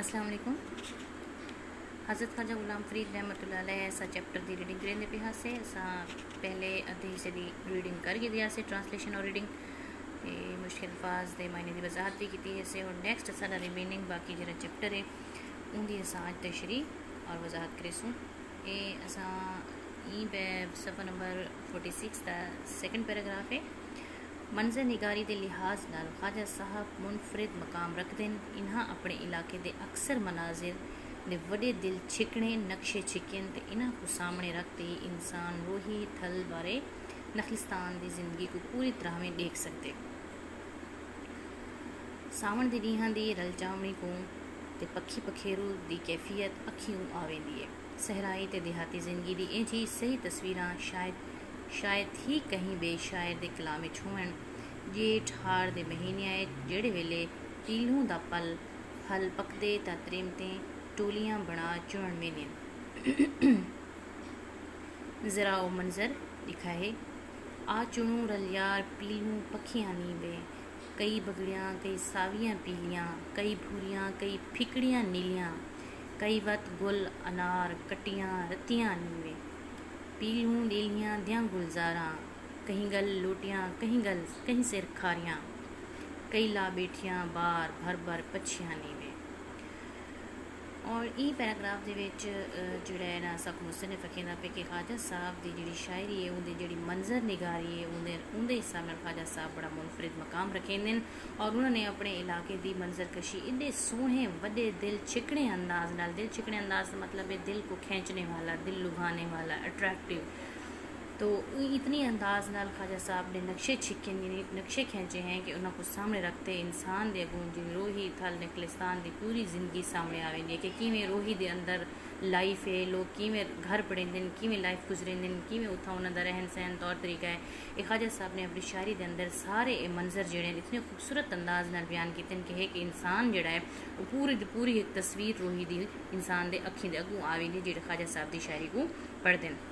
अस्सलाम वालेकुम। हज़रत ख्वाजा गुलाम फरीद रहमतुल्लाह अलैह असा चैप्टर की रीडिंग करेंगे पे हाँ से असा पहले अद्धे हिस्से की रीडिंग करके दिया से ट्रांसलेशन और रीडिंग मुश्किल अल्फाज के मायने की वजाहत भी की है और नैक्सट सारा रिमेनिंग बाकी जो चैप्टर है उनकी असा अज तशरी और वजाहत करेसूँ ये असा सफ़ा नंबर 46 का सेकंड पैराग्राफ है। मंजर निगारी के लिहाज नाल ख्वाजा साहब मुनफरिद मकाम रखते हैं। इन्हां अपने इलाके के अक्सर मनाजिर ने वडे दिल छिकने नक्शे छिकन तो इन्हां को सामने रखते ही इंसान रोही थल बारे नखलिस्तान की जिंदगी को पूरी तरह में देख सकते। सावन के डीहां की रलचावनी को ते पखी पखेरू की कैफियत अखियों आवेंदी है। सहराई ते देहाती जिंदगी की इंज ही सही तस्वीरां शायद ही कहीं बेशायर के कलाम होवन। जेठ हाड़ के महीने आए जेड़े वेले पीलू का फल पकते ता त्रेमते टोलियां बना चुन में जरा ओ मंजर दिखाए आ चुनू रलियार पीलू पखियां नीवे कई बगड़ियाँ कई सावियाँ पीलियाँ कई भूरियाँ कई फिकड़ियाँ नीलियाँ कई वत गुल अनार कटियाँ रतियाँ नीवे पीलू डेलियाँ द्यां गुलजारा कहीं गल लोटियाँ कहीं सिर खारियाँ कई ला बैठियाँ बार भर भर पछियाँ नीवे। और ये पैराग्राफ के जोड़ा है ना सब मुसन्निफ रखेंदा पे कि ख्वाजा साहब की जी शायरी है उनकी जी मंजर निगारी है उनके हिसाब से ख्वाजा साहब बड़ा मुनफरिद मकाम रखेंदे और उन्होंने अपने इलाके की मंजर कशी इन्ने सोहने वड्डे दिल छिकने अंदाज नाल दिल छिकने अंदाज मतलब है दिल को खींचने वाला दिल लुभाने वाला अट्रैक्टिव। तो इतनी अंदाज नाल ख्वाजा साहब ने नक्शे छिके नक्शे खींचे हैं कि उन्होंने सामने रखते इंसान के अगों जिवें रोही थल नखलिस्तान की पूरी जिंदगी सामने आवेंदी है कि किवें रोही के अंदर लाइफ है लोग किवें घर पढ़ेंदे किवें लाइफ गुजरेंदे किवें उत्थां उन्हां दा रहन सहन तौर तरीका है। ये ख्वाजा साहब ने अपनी शायरी के अंदर सारे मंजर जोड़े इतने खूबसूरत अंदाज नाल बयान किए कि एक इंसान जोड़ा है वो पूरी दी पूरी एक तस्वीर रोही दी इंसान के अखीं दे अगों आवेंदी जेह्ड़े ख्वाजा साहब की शायरी को पढ़ते हैं।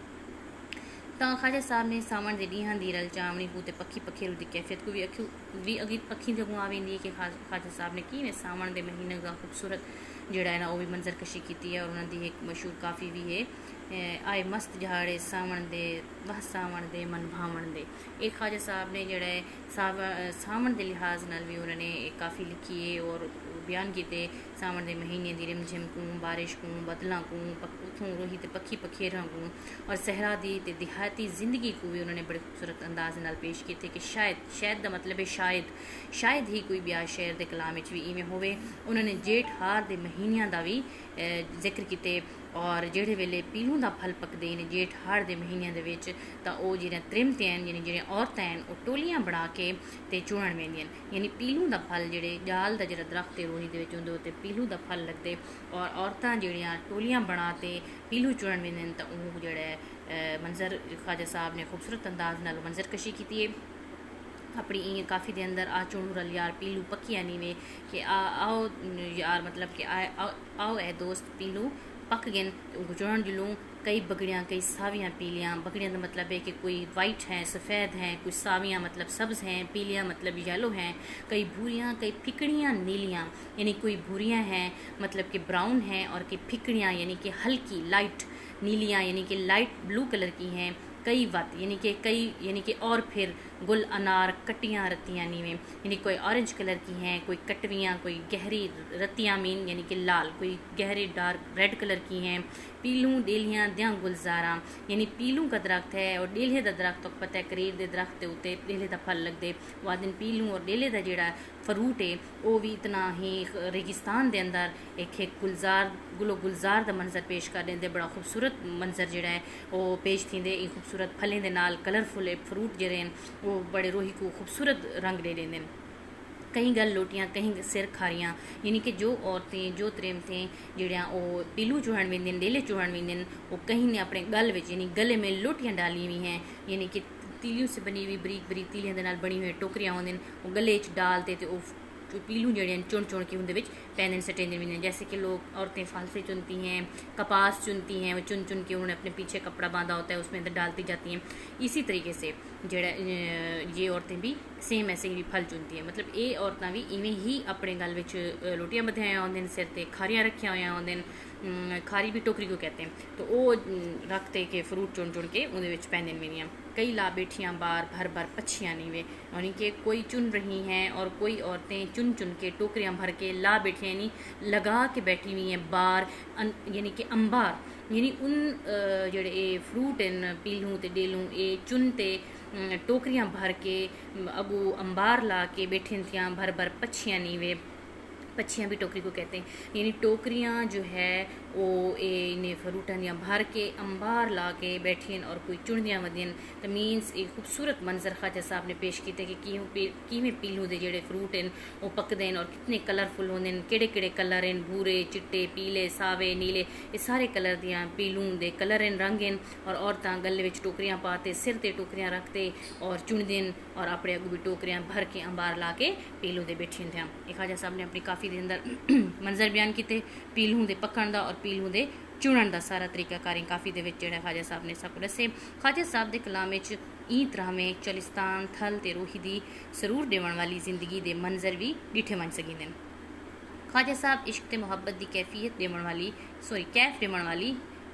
तो ख्वाजा साहब ने सावन के डीहां की रलचावनी को ते पखी पखेरू की कैफियत को भी अखी जगों आवेंदी है कि ख्वाजा साहब ने किवें सावन के महीने का खूबसूरत जोड़ा है ना वो भी मंजर कशी की है। और उन्होंने एक मशहूर काफ़ी भी है आए मस्त जहाड़े सावन दे वह सावन दे मन भावन दे। एक ख्वाजा साहब ने जोड़ा है सावन के लिहाज नाल भी उन्होंने एक काफ़ी लिखी है और बयान किए सावन के महीने की रिमझिम को बारिश को बदलों को उतों रोही ते पखी पखेरा को और सहरा दी ते देहाती जिंदगी को भी उन्होंने बड़े खूबसूरत अंदाज नाल पेश किए कि शायद का मतलब है शायद ही कोई ब्याह शहर के कलाम भी इवें होवे। उन्होंने जेठ हार के महीनों का भी जिक्र किए और जेड़े वेले पीलू का फल पकते हैं जेठ हाड़ के महीनों के तो जो त्रिमते हैं यानी जो औरतें हैं वो टोलियां बना के ते चुनन वेंदियां यानी पीलू का फल जोड़े जाल का जो दरख्त है रोही के पीलू का फल लगते और औरतां जड़ियाँ टोलियां बना के पीलू चुनन वेंदियां तो वो जोड़ा मंजर ख्वाजा साहब ने खूबसूरत अंदाज नाल मंजर कशी की है अपनी इं काफ़ी दे अंदर आ चुनू रल यार पीलू पक्किया नीवे कि आओ यार मतलब कि आओ ए दोस्त पीलू पक गए उनको चुनन जुलूँ कई बगड़ियाँ कई सावियाँ पीलियाँ बगड़ियाँ का मतलब है कि कोई वाइट हैं सफ़ेद हैं कोई सावियाँ मतलब सब्ज़ हैं पीलियाँ मतलब येलो हैं कई भूरियाँ कई फिकड़ियाँ नीलियाँ यानी कोई भूरियाँ हैं मतलब कि ब्राउन हैं और कई फिकड़ियाँ यानी कि हल्की लाइट नीलियाँ यानी कि लाइट ब्लू कलर की हैं कई वत यानी कि और फिर गुल अनार कटियाँ रतियाँ नीवें यानी कोई ऑरेंज कलर की हैं कोई कटवियाँ कोई गहरी रतियाँ मीन यानी कि लाल कोई गहरे डार्क रेड कलर की हैं पीलू डेलियाँ द्यां गुलजारा यानी पीलू का दरख्त है और डेले का दरख्त तो पता है करीर के दरख्त के उत्ते डेले का फल लगते वह दिन पीलू और डेले का जोड़ा फ्रूट है वो भी इतना ही रेगिस्तान के अंदर एक गुलजार का मंजर पेश कर देंगे बड़ा खूबसूरत मंजर जोड़ा है वो पेश थी खूबसूरत फलें के नाल कलरफुल फ्रूट जोड़े हैं वो बड़े रोही को खूबसूरत रंग दे देंगे। कहीं गल लोटियाँ कहीं सिर खारियाँ यानी कि जो औरतें जो त्रेमतें जड़ियाँ वो पीलू चुहन वेंदियां डेले चुहन वेंदियां वो कहीं ने अपने गल विच यानी गले में लोटियाँ डाली हुई हैं यानी कि तीलियों से बनी हुई बरीक तीलियों के नाल बनी हुई टोकरियाँ होंदियां वो गले च डालते तो पीलू जड़ियाँ चुन के उनके पैन सटेंदे भी हैं। जैसे कि लोग औरतें फालसे चुनती हैं कपास चुनती हैं वो चुन के उन्होंने अपने पीछे कपड़ा बांधा होता है उसमें अंदर डालती जाती हैं। इसी तरीके से ਜਿਹੜਾ ये औरतें भी सेम ऐसे ही फल चुनती हैं। मतलब ये औरतां भी इवें ही अपने गल विच लोटियां बधिया होइयां होंदियां ने, सिर ते खारियां रखियां होइयां होंदियां ने, खारी भी टोकरी को कहते हैं, तो वो रखते के फ्रूट चुन चुन के उहदे विच पैंदे मेरियां। कई ला बैठियां बार भर भर पच्छियां नहीं वे, यानी कि कोई चुन रही हैं और कोई औरतें चुन चुन के टोकरियां भर के ला बैठी, यानी लगा के बैठी हुई हैं बार, यानी कि अंबार, यानी उन जेह्ड़े एह् फ्रूट न पीलूं ते डेलूं एह् चुन ते टोकरियां भर के अगू अंबार ला के बैठी थियां भर भर पच्छियां नहीं वे। पच्छियाँ भी टोकरी को कहते हैं, यानी टोकरियाँ जो है वो इन्हें फ्रूटां दियां भर के अंबार ला के बैठियन और कोई चुनदियां वदियन। तो मीनस एक खूबसूरत मंजर ख्वाजा साहब ने पेश किया कि किवें पीलू दे जेह्ड़े फ्रूट हैं वो पकदे हैं और कितने कलरफुल होंदे हैं, केड़े केड़े कलर हैं, भूरे चिट्टे पीले सावे नीले, ये सारे कलर दियां पीलू दे कलर हैं, रंग हैं। और औरतां गले विच टोकरियां पाते, सिर ते टोकरियां रखते और चुनदे और अपने अगू भी टोकरियां भर के अंबार ला के पीलू दे बैठी थियां। ख्वाजा साहब ने अपनी काफ़ी दे अंदर मंजर बयान किए पीलू दे पकण दा और पीलू दे चुनण दा सारा तरीकाकार काफ़ी दे विच ख्वाजा साहब ने सब दसे। ख्वाजा साहब के कलाम ई तरह में चलिस्तान थल ते रूही दी सरूर देवन वाली जिंदगी दे मंजर भी डिठे वन सकींदे। ख्वाजा साहब इश्क ते मुहब्बत की कैफियत देवन वाली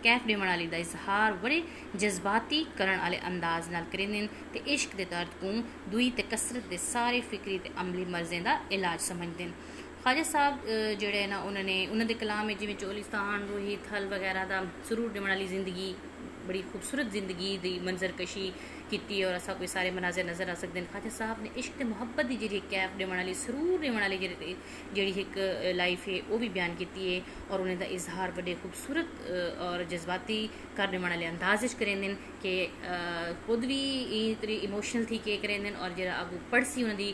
कैफ देवन वाली दा इजहार बड़े जज्बाती करन वाले अंदाज नाल करेंदे ते इश्क दे दर्द को दुई ते कसरत दे सारे फिक्री ते अमली मर्जें दा इलाज समझदे। ख्वाजा साहब जेह्ड़े ना उन्होंने कलाम जिमें चोलिस्तान रूही थल वगैरह का सरूर देवन वाली जिंदगी, बड़ी खूबसूरत जिंदगी की मंजरकशी की और असा कोई सारे मनाजर नज़र आ सकते हैं। ख्वाजा साहब ने इश्क मुहब्बत की जी कैफ देवन वाली सरूर देवन वाली जी एक लाइफ है वो भी बयान की है और उन्हें दा इजहार बड़े खूबसूरत और जज्बाती कर देवन वाले अंदाज करेंदे कि खुद भी इतनी इमोशनल थी के करेंदे और जरा अगू पढ़सी उन्होंने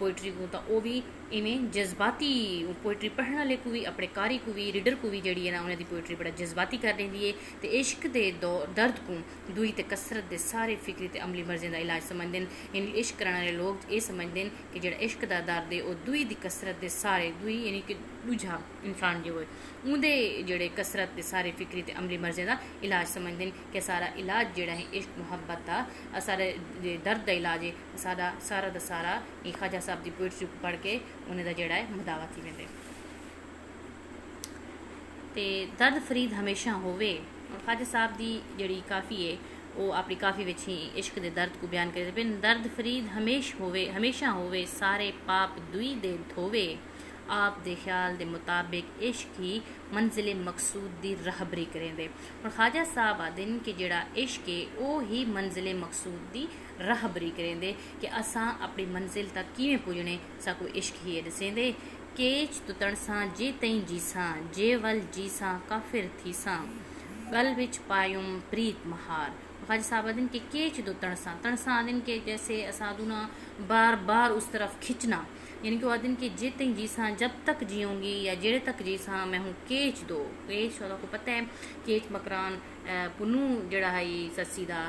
पोइट्री को तो वह भी इवें जज्बाती पोइट्री पढ़ने वाले को भी अपने कारी को भी रीडर को भी जी है ना उन्होंने पोइट्री बड़ा जज्बाती कर देंदी है। तो इश्क के दर्द को दुई ते कसरत के सारे फिक्री ते अमली मर्जें का इलाज समझते हैं। यानी इश्क करने वाले लोग ये समझते हैं कि जो इश्क का दर्द है वह दुई की कसरत के सारे दुई यानी कि दूजा इंसान जो है उनके जोड़े कसरत के सारे फिक्री ते अमली मर्जें का इलाज समझते हैं कि सारा इलाज जोड़ा है इश्क मुहब्बत का सारे दर्द का इलाज है सारा सारा का सारा ख्वाजा साहब की पोइट्री पढ़ के उन्हें जोड़ा है मुदावा थी वेंदे। ते दर्द फरीद हमेशा होवे और ख्वाजा साहब की जी काफ़ी है वो अपनी काफ़ी विच ही इश्क के दर्द को बयान करते पे। दर्द फरीद हमेशा होवे सारे पाप दुई दे धोवे, आप दे ख्याल दे मुताबिक इश्क ही मंजिल मकसूद दी रहबरी करेंदे। और ख्वाजा साहब आदन कि जेड़ा इश्क है वो ही मंजिल मकसूद दी रहबरी करेंदे कि असां अपनी मंजिल तक किवें पुजने साको इश्क ही दसेंदे। केच तुतण सां जे तई जीसां जे वल जीसां काफिर थीसां गल विच पायुम प्रीत महार। ख्वाजा साहब आदन के केच दो तणसा आदन के जैसे असादुना बार बार उस तरफ खिंचना, यानी कि वो आदन के जे तई जीसा जब तक जीऊँगी या जेड़े तक जीसा मैं हूँ केच दो। केच को पता है केच मकरान पुनू जड़ा है सस्सी का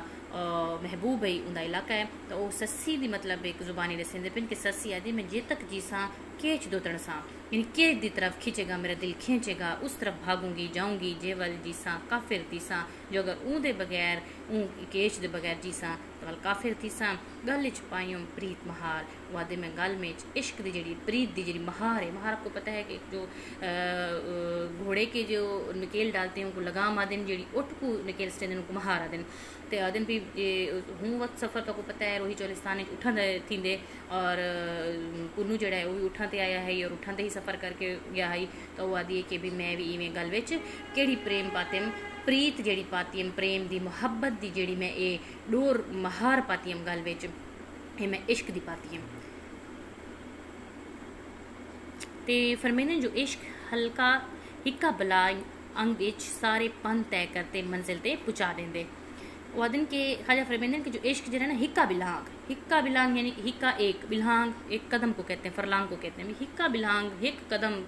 महबूब है उनका इलाका है तो वह सस्सी की मतलब एक जुबानी दसेंदे पिन कि सस्सी आदि मैं जे तक जीसा केच दो तणसा, यानी केच की तरफ खींचेगा मेरा दिल खींचेगा उस तरफ भागूंगी जाऊँगी जे वल जीसा काफिर तीसा जो अगर ऊँदे बगैर ऊँ केच दे बगैर जीसा तो वल काफिर तीसा गल च पायूं प्रीत महार। वादे में गल में इश्क की जी प्रीत की जी महार है। महार आपको पता है कि जो घोड़े के जो नकेल डालते हैं उनको लगाम आदन जी उठ को नकेल से उनको महार आदन तो आदन भी हूँ वक्त सफ़र तो आपको पता है रोही चोलिस्तान उठन थींदे और पुन्नू जड़ा है वो भी उठन ते आया है और उठन ते ही सफ़र करके गया है तो वो आदि है कि भी मैं भी इवें गल विच केड़ी प्रेम पातिम प्रीत जड़ी पातिम प्रेम दी मुहब्बत दी जड़ी मैं ये डोर महार पातिम गल विच ये मैं इश्क दी पातिम। ते फरमेंदे जो इश्क हल्का हिक्का बला अंग विच सारे पंथ तय करते मंजिल ते पहुँचा देंदे। वादन के ख्वाजा फरमेंदे कि जो इश्क जो है ना हिक्का बिलांग यानी हिक्का एक बिलांग एक कदम को कहते हैं फरलांग को कहते हैं हिक्का बिलांग एक कदम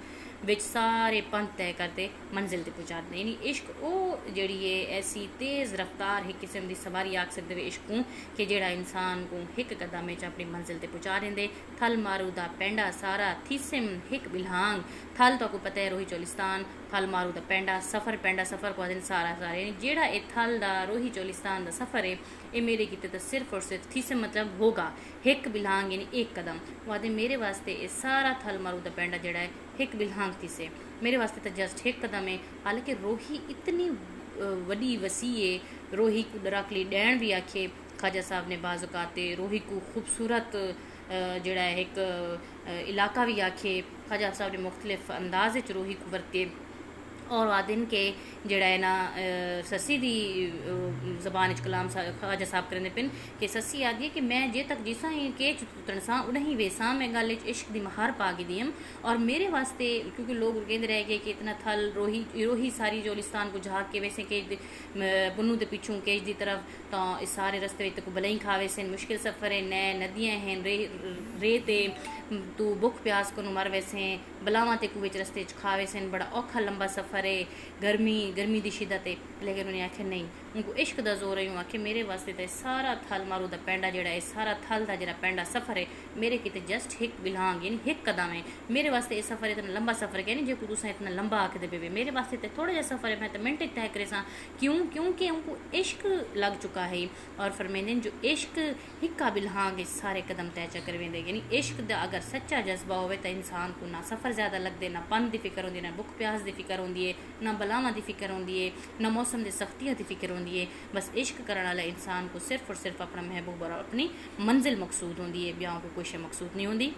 विच सारे पंथ तय करते मंजिल ते पहुँचा दें। यानी इश्क वो जड़ी है ऐसी तेज़ रफ्तार एक किस्म की सवारी आख सकते वे इश्क को कि जेड़ा इंसान को एक कदम में अपनी मंजिल ते पहुँचा देंदे। थल मारू दा पेंडा सारा थीसिम हिक बिलांग थल तो आपको पता है रोही चोलिस्तान थल मारू दा पेंडा सफ़र पेंडा सफ़र को आखदे सारा सारा यानी जेड़ा ए थल दा रोही चोलिस्तान दा सफ़र है ये मेरे किते तो सिर्फ और सिर्फ थी से मतलब होगा हिक बिलहांग यानी एक कदम। वो आखदे मेरे वास्ते ये सारा थल मारू दा पेंडा जेड़ा है हिक बिलहांग थी से मेरे वास्ते तो जस्ट एक कदम है। हालांकि रोही इतनी वडी वसी है, रोही को दराकली डैन भी आखे ख्वाजा साहब ने बाज़ाते रोही को खूबसूरत जड़ा एक इलाका भी आखे ख्वाजा साहब ने मुख्तलिफ अंदाज रोही को वरते और आदिन के जड़ा है ना ससी दी ज़बान कलाम ख्वाजा साहब करेंदे पिन कि ससी आदि है कि मैं जे तक जिसा के तुतन सा उन्हीं वेसा मैं गल इश्क दी महार पा गई दी और मेरे वास्ते क्योंकि लोग कहते रह गए कि इतना थल रोही रोही सारी जोलिस्तान को झाक के वैसे के बुनू के पिछू केज की तरफ तो इस सारे रस्ते को भले ही खावे से मुश्किल सफ़र है नए नदियाँ हैं रेत तू भुख प्यास को मर वैसे बलावा ते को रस्ते खावे से बड़ा औखा लंबा सफ़र है गर्मी की शिदत है। लेकिन उन्हें आखे नहीं उनको इश्क का जोर है आखे मेरे वास्ते तो सारा थल मारू दा पेंडा जड़ा है सारा थल का जरा पेंडा सफ़र है मेरे किते जस्ट हिक बिलहांग यानी हिक कदम है मेरे वास्ते ये सफ़र इतना लंबा सफ़र है जो तुम इतना लंबा आखदे पे मेरे वास्ते तो थोड़ा जहा सफ़र है मैं तो मिनट तय करे सा क्योंकि उनको इश्क लग चुका है और फरमेंदे जो इश्क हिक्का बिलहांग सारे कदम तय चकर वेंदे यानी इश्क दा अगर सच्चा जज्बा हो तो इंसान को ना सफ़र ज़्यादा लगते ना पन की फिक्र होंगी ना भुख प्यास की फिक्र होंगी है ना बलावां की फिक्र होंगी है ना मौसम की सख्तियां की फिक्र होंगी है। बस इश्क करने वाले इंसान को सिर्फ और सिर्फ अपना महबूब और अपनी मंजिल मकसूद होंगी है ब्याह को कोई शे मकसूद नहीं होंगी।